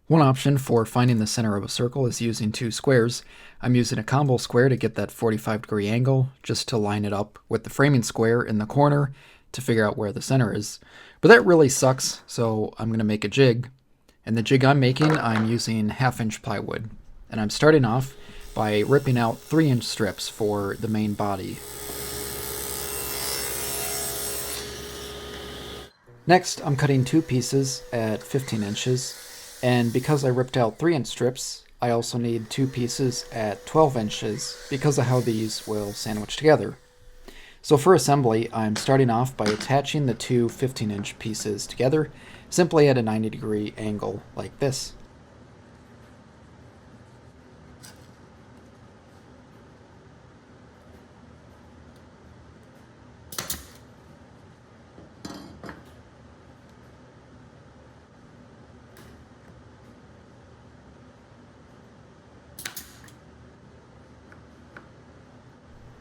One option for finding the center of a circle is using two squares. I'm using a combo square to get that 45-degree angle, just to line it up with the framing square in the corner to figure out where the center is. But that really sucks, so I'm going to make a jig. And the jig I'm making, I'm using 1/2-inch plywood. And I'm starting off by ripping out 3-inch strips for the main body. Next, I'm cutting two pieces at 15 inches. And because I ripped out 3-inch strips, I also need two pieces at 12 inches because of how these will sandwich together. So for assembly, I'm starting off by attaching the two 15-inch pieces together, simply at a 90-degree angle like this.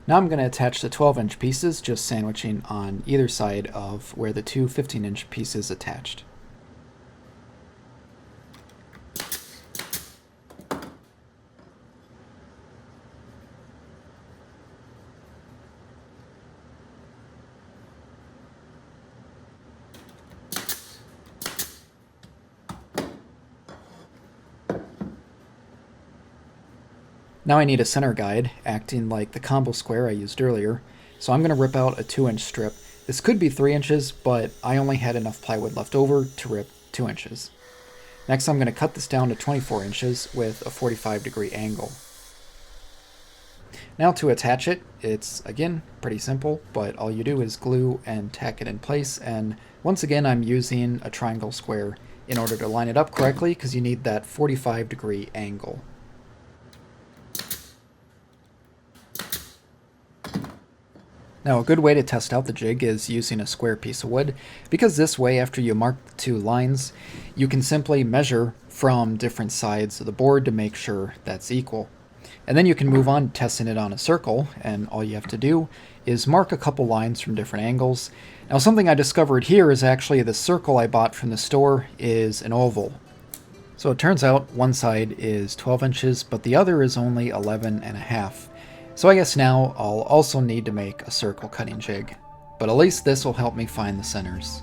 Now I'm going to attach the 12-inch pieces, just sandwiching on either side of where the two 15-inch pieces attached. Now I need a center guide, acting like the combo square I used earlier, so I'm going to rip out a 2-inch strip. This could be 3 inches, but I only had enough plywood left over to rip 2 inches. Next I'm going to cut this down to 24 inches with a 45-degree angle. Now to attach it, it's again pretty simple, but all you do is glue and tack it in place, and once again I'm using a triangle square in order to line it up correctly because you need that 45-degree angle. Now a good way to test out the jig is using a square piece of wood, because this way after you mark the two lines, you can simply measure from different sides of the board to make sure that's equal. And then you can move on to testing it on a circle, and all you have to do is mark a couple lines from different angles. Now something I discovered here is actually the circle I bought from the store is an oval. So it turns out one side is 12 inches, but the other is only 11.5. So I guess now I'll also need to make a circle cutting jig, but at least this will help me find the centers.